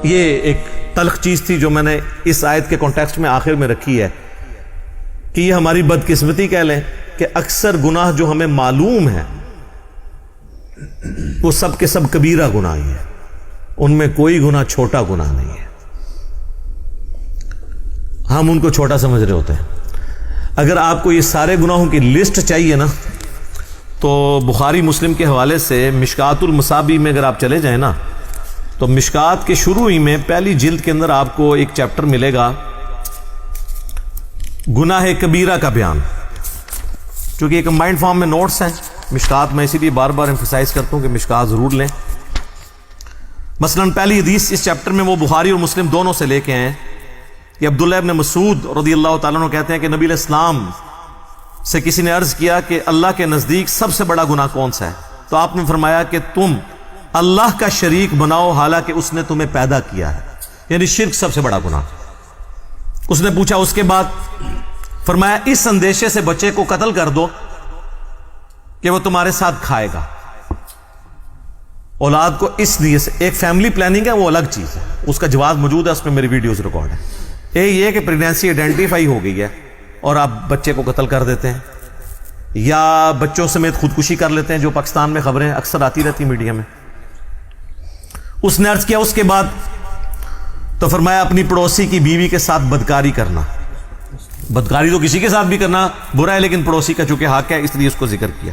یہ ایک تلخ چیز تھی جو میں نے اس آیت کے کانٹیکسٹ میں آخر میں رکھی ہے کہ یہ ہماری بدقسمتی کہہ لیں کہ اکثر گناہ جو ہمیں معلوم ہے وہ سب کے سب کبیرہ گناہ ہی ہے، ان میں کوئی گناہ چھوٹا گناہ نہیں ہے، ہم ان کو چھوٹا سمجھ رہے ہوتے ہیں۔ اگر آپ کو یہ سارے گناہوں کی لسٹ چاہیے نا تو بخاری مسلم کے حوالے سے مشکات المصابیح میں اگر آپ چلے جائیں نا تو مشکات کے شروع ہی میں پہلی جلد کے اندر آپ کو ایک چیپٹر ملے گا گناہ کبیرہ کا بیان، چونکہ یہ کمبائنڈ فارم میں نوٹس ہیں مشکات، میں اسی لیے بار بار ایمفسائز کرتا ہوں کہ مشکات ضرور لیں۔ مثلا پہلی حدیث اس چیپٹر میں وہ بخاری اور مسلم دونوں سے لے کے ہیں کہ عبداللہ ابن مسعود رضی اللہ تعالیٰ عنہ کہتے ہیں کہ نبی علیہ السلام سے کسی نے عرض کیا کہ اللہ کے نزدیک سب سے بڑا گناہ کون سا ہے؟ تو آپ نے فرمایا کہ تم اللہ کا شریک بناؤ حالانکہ اس نے تمہیں پیدا کیا ہے، یعنی شرک سب سے بڑا گناہ۔ اس نے پوچھا اس کے بعد، فرمایا اس اندیشے سے بچے کو قتل کر دو کہ وہ تمہارے ساتھ کھائے گا، اولاد کو اس لیے سے ایک فیملی پلاننگ ہے وہ الگ چیز ہے، اس کا جواز موجود ہے، اس میں میری ویڈیوز ریکارڈ ہے۔ یہ کہ پریگنینسی آئیڈینٹیفائی ہو گئی ہے اور آپ بچے کو قتل کر دیتے ہیں یا بچوں سمیت خودکشی کر لیتے ہیں، جو پاکستان میں خبریں اکثر آتی رہتی میڈیا میں۔ اس نے عرض کیا اس کے بعد تو فرمایا اپنی پڑوسی کی بیوی کے ساتھ بدکاری کرنا، بدکاری تو کسی کے ساتھ بھی کرنا برا ہے لیکن پڑوسی کا چونکہ حق ہے اس لیے اس کو ذکر کیا۔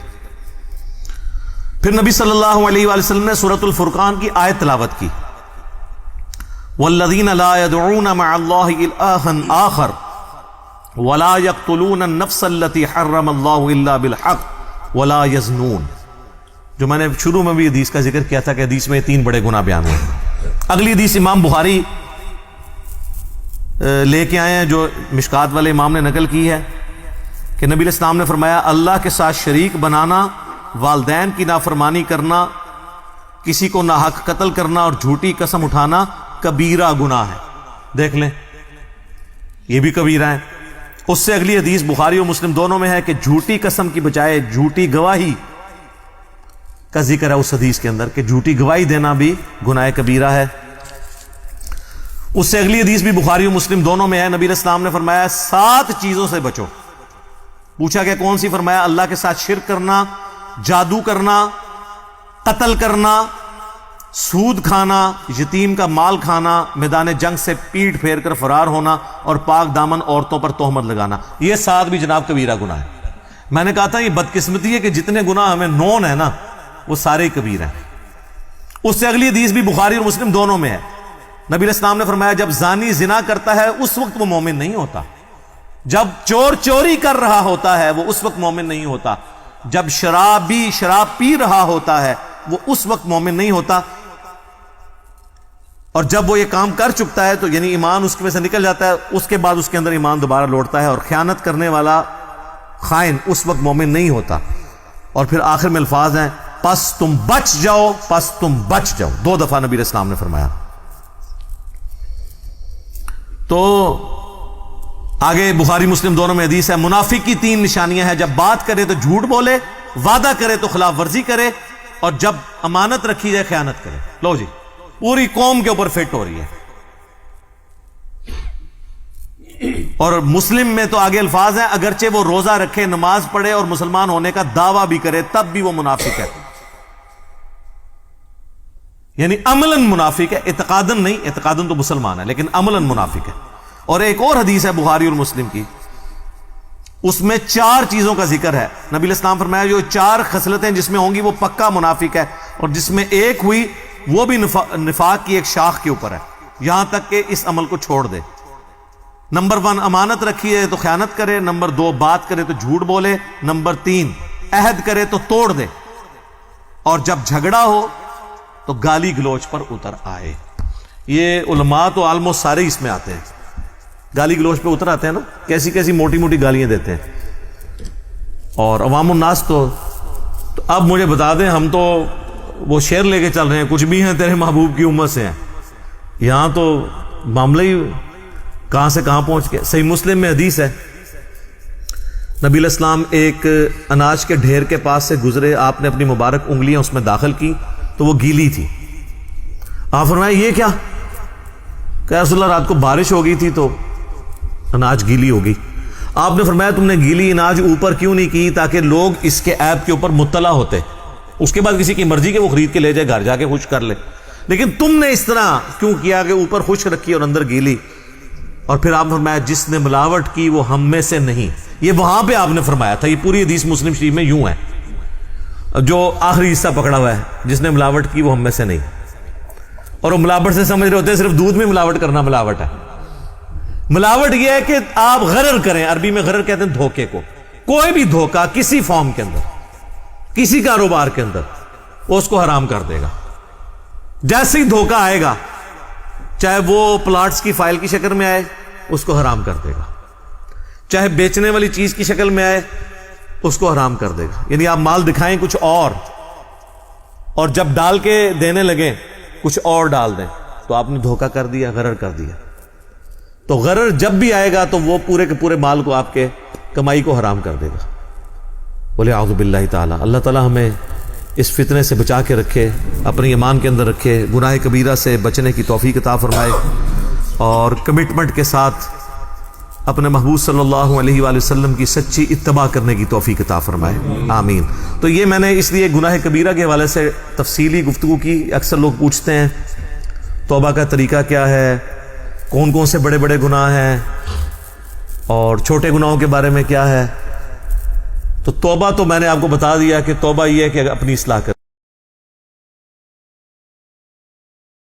پھر نبی صلی اللہ علیہ وآلہ وسلم نے سورۃ الفرقان کی آیت تلاوت کی، والذین لا يدعون مع اللہ الہا آخر ولا يقتلون النفس التي حرم اللہ الا بالحق ولا يزنون، جو میں نے شروع میں بھی حدیث کا ذکر کیا تھا کہ حدیث میں 3 بڑے گناہ بیان ہوئے۔ اگلی حدیث امام بخاری لے کے آئے ہیں جو مشکات والے امام نے نقل کی ہے کہ نبی علیہ السلام نے فرمایا اللہ کے ساتھ شریک بنانا، والدین کی نافرمانی کرنا، کسی کو ناحق قتل کرنا اور جھوٹی قسم اٹھانا کبیرہ گناہ ہے۔ دیکھ لیں یہ بھی کبیرہ ہے۔ اس سے اگلی حدیث بخاری اور مسلم دونوں میں ہے کہ جھوٹی قسم کی بجائے جھوٹی گواہی کا ذکر ہے اس حدیث کے اندر کہ جھوٹی گواہی دینا بھی گناہ کبیرہ ہے۔ اس سے اگلی حدیث بھی بخاری اور مسلم دونوں میں ہے، نبی علیہ السلام نے فرمایا 7 چیزوں سے بچو۔ پوچھا کہ کون سی؟ فرمایا اللہ کے ساتھ شرک کرنا، جادو کرنا، قتل کرنا، سود کھانا، یتیم کا مال کھانا، میدان جنگ سے پیٹ پھیر کر فرار ہونا اور پاک دامن عورتوں پر تہمت لگانا۔ یہ 7 بھی جناب کبیرہ گناہ ہے۔ میں نے کہا تھا یہ بدقسمتی ہے کہ جتنے گناہ ہمیں نون ہے نا وہ سارے کبیرہ ہیں۔ اس سے اگلی حدیث بھی بخاری اور مسلم دونوں میں ہے، نبی علیہ السلام نے فرمایا جب زانی زنا کرتا ہے اس وقت وہ مومن نہیں ہوتا، جب چور چوری کر رہا ہوتا ہے وہ اس وقت مومن نہیں ہوتا، جب شرابی شراب پی رہا ہوتا ہے وہ اس وقت مومن نہیں ہوتا، اور جب وہ یہ کام کر چکتا ہے تو یعنی ایمان اس میں سے نکل جاتا ہے، اس کے بعد اس کے اندر ایمان دوبارہ لوٹتا ہے، اور خیانت کرنے والا خائن اس وقت مومن نہیں ہوتا۔ اور پھر آخر میں الفاظ ہیں پس تم بچ جاؤ، پس تم بچ جاؤ، 2 دفعہ نبی علیہ السلام نے فرمایا۔ تو آگے بخاری مسلم دونوں میں حدیث ہے منافق کی 3 نشانیاں ہیں، جب بات کرے تو جھوٹ بولے، وعدہ کرے تو خلاف ورزی کرے، اور جب امانت رکھی جائے خیانت کرے۔ لو جی پوری قوم کے اوپر فٹ ہو رہی ہے۔ اور مسلم میں تو آگے الفاظ ہیں اگرچہ وہ روزہ رکھے، نماز پڑھے اور مسلمان ہونے کا دعویٰ بھی کرے تب بھی وہ منافق ہے، یعنی عملاً منافق ہے، اعتقاداً نہیں، اعتقاداً تو مسلمان ہے لیکن عملاً منافق ہے۔ اور ایک اور حدیث ہے بخاری اور مسلم کی، اس میں 4 چیزوں کا ذکر ہے، نبی علیہ السلام فرمایا جو 4 خصلتیں جس میں ہوں گی وہ پکا منافق ہے، اور جس میں ایک ہوئی وہ بھی نفاق کی ایک شاخ کے اوپر ہے، یہاں تک کہ اس عمل کو چھوڑ دے۔ نمبر 1 امانت رکھی ہے تو خیانت کرے، نمبر 2 بات کرے تو جھوٹ بولے، نمبر 3 عہد کرے تو توڑ دے، اور جب جھگڑا ہو تو گالی گلوچ پر اتر آئے۔ یہ علماء تو آلموسٹ سارے اس میں آتے ہیں، گالی گلوچ پہ اتر آتے ہیں نا، کیسی کیسی موٹی موٹی گالیاں دیتے ہیں۔ اور عوام الناس تو اب مجھے بتا دیں، ہم تو وہ شعر لے کے چل رہے ہیں کچھ بھی ہیں تیرے محبوب کی امت سے ہیں، یہاں تو معاملہ ہی کہاں سے کہاں پہنچ گیا۔ صحیح مسلم میں حدیث ہے، نبی علیہ السلام ایک اناج کے ڈھیر کے پاس سے گزرے، آپ نے اپنی مبارک انگلیاں اس میں داخل کی تو وہ گیلی تھی۔ آپ فرمایا یہ کیا؟ کہ یا رسول اللہ رات کو بارش ہو گئی تھی تو اناج گیلی ہو گئی. آپ نے فرمایا تم نے گیلی اناج اوپر کیوں نہیں کی تاکہ لوگ اس کے عیب کے اوپر مطلع ہوتے, اس کے بعد کسی کی مرضی کہ وہ خرید کے لے جائے گھر جا کے خشک کر لے, لیکن تم نے اس طرح کیوں کیا کہ اوپر خشک رکھی اور اندر گیلی. اور پھر آپ نے فرمایا جس نے ملاوٹ کی وہ ہم میں سے نہیں. یہ وہاں پہ آپ نے فرمایا تھا, یہ پوری حدیث مسلم شریف میں یوں ہے, جو آخری حصہ پکڑا ہوا ہے جس نے ملاوٹ کی وہ ہم میں سے نہیں. اور وہ ملاوٹ سے سمجھ رہے ہوتے ہیں صرف دودھ میں ملاوٹ کرنا ملاوٹ ہے. ملاوٹ یہ ہے کہ آپ غرر کریں, عربی میں غرر کہتے ہیں دھوکے کو. کوئی بھی دھوکہ کسی فارم کے اندر, کسی کاروبار کے اندر, وہ اس کو حرام کر دے گا. جیسے ہی دھوکہ آئے گا, چاہے وہ پلاٹس کی فائل کی شکل میں آئے, اس کو حرام کر دے گا, چاہے بیچنے والی چیز کی شکل میں آئے, اس کو حرام کر دے گا. یعنی آپ مال دکھائیں کچھ اور جب ڈال کے دینے لگیں کچھ اور ڈال دیں, تو آپ نے دھوکہ کر دیا, غرر کر دیا. تو غرر جب بھی آئے گا تو وہ پورے کے پورے مال کو, آپ کے کمائی کو حرام کر دے گا. بولے اعوذ باللہ تعالی. اللہ تعالی ہمیں اس فتنے سے بچا کے رکھے, اپنے ایمان کے اندر رکھے, گناہ کبیرہ سے بچنے کی توفیق عطا فرمائے, اور کمٹمنٹ کے ساتھ اپنے محبوب صلی اللہ علیہ وآلہ وسلم کی سچی اتباع کرنے کی توفیق عطا فرمائے, آمین. تو یہ میں نے اس لیے گناہ کبیرہ کے حوالے سے تفصیلی گفتگو کی. اکثر لوگ پوچھتے ہیں توبہ کا طریقہ کیا ہے, کون کون سے بڑے بڑے گناہ ہیں, اور چھوٹے گناہوں کے بارے میں کیا ہے. تو توبہ تو میں نے آپ کو بتا دیا کہ توبہ یہ ہے کہ اپنی اصلاح کر